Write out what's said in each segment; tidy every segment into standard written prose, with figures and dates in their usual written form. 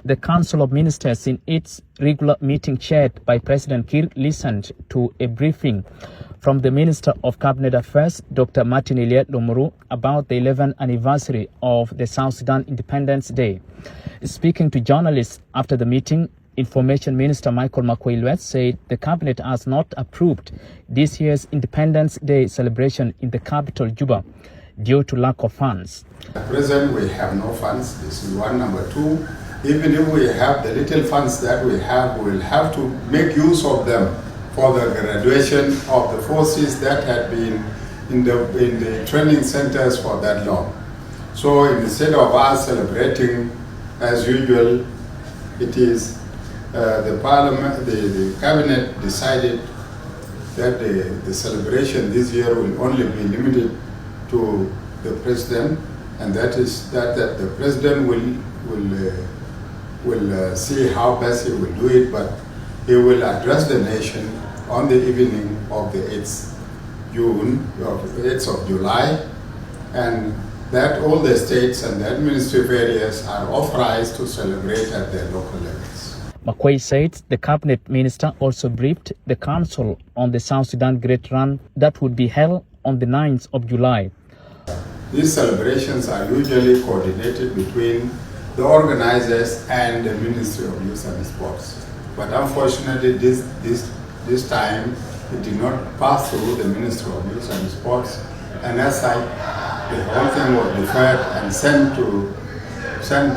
the Council of Ministers in its regular meeting chaired by President Kiir listened to a briefing from the Minister of Cabinet Affairs, Dr. Martin Elliott Lomuru, about the 11th anniversary of the South Sudan Independence Day. Speaking to journalists after the meeting, Information Minister Michael Makwei said the Cabinet has not approved this year's Independence Day celebration in the capital, Juba, due to lack of funds. At present, we have no funds. This is one. Number two, even if we have the little funds that we have, we'll have to make use of them for the graduation of the forces that had been in the training centers for that long. So instead of us celebrating as usual, it is the Parliament, the Cabinet decided that the celebration this year will only be limited to the President, and that is that the President will see how best he will do it, but he will address the nation on the evening of the 8th of July, and that all the states and the administrative areas are authorized to celebrate at their local levels. Makwei said the cabinet minister also briefed the council on the South Sudan Great Run that would be held on the 9th of July. These celebrations are usually coordinated between the organizers and the Ministry of Youth and Sports. But unfortunately, this time, it did not pass through the Ministry of Youth and Sports, and as such, the whole thing was deferred and sent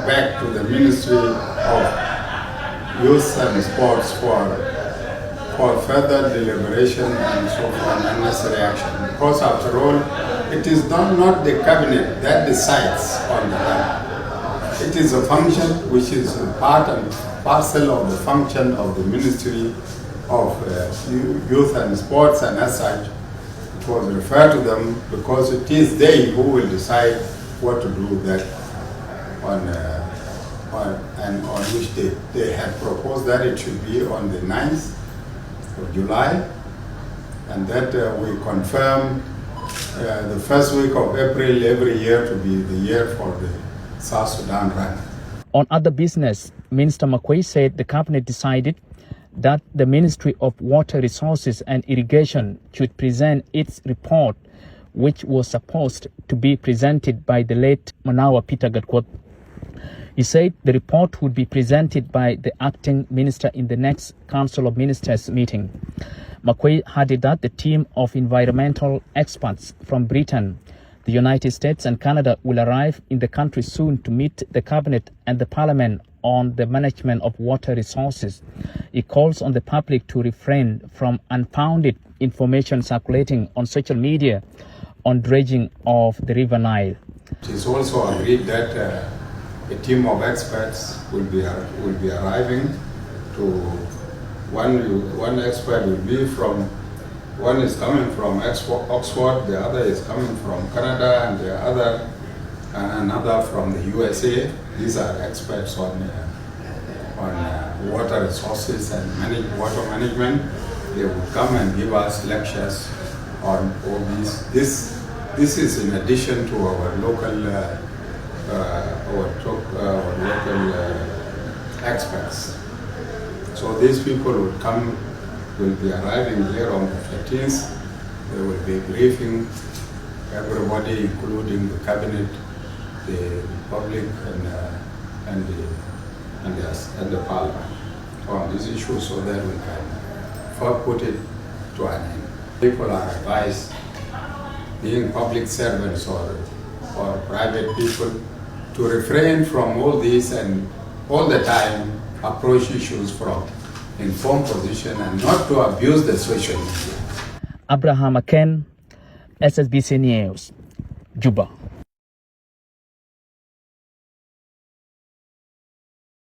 back to the Ministry of Youth and Sports for further deliberation and so forth and necessary action. Because after all, it is not the cabinet that decides on the land. It is a function which is a part and parcel of the function of the Ministry of Youth and Sports, and as such, it was referred to them because it is they who will decide what to do with that on which they had proposed that it should be on the 9th of July, and that we confirm the first week of April every year to be the year for the South Sudan Run. On other business, Minister Makwei said the cabinet decided that the Ministry of Water Resources and Irrigation should present its report, which was supposed to be presented by the late Manawa Peter Gatkwot. He said the report would be presented by the acting minister in the next Council of Ministers meeting. Makwei added that the team of environmental experts from Britain, the United States and Canada will arrive in the country soon to meet the cabinet and the parliament on the management of water resources. He calls on the public to refrain from unfounded information circulating on social media on dredging of the River Nile. It is also agreed that a team of experts will be arriving to one expert will be from, one is coming from Oxford, the other is coming from Canada, and another from the USA. These are experts on water resources and water management. They will come and give us lectures on all these. This is in addition to our local experts. So these people will be arriving here on the 15th. They will be briefing everybody, including the cabinet, the public, and the parliament on this issue, so that we can put it to an end. People are advised, being public servants or private people, to refrain from all this and all the time approach issues from informed position and not to abuse the social media. Abraham Aken, SSBC News, Juba.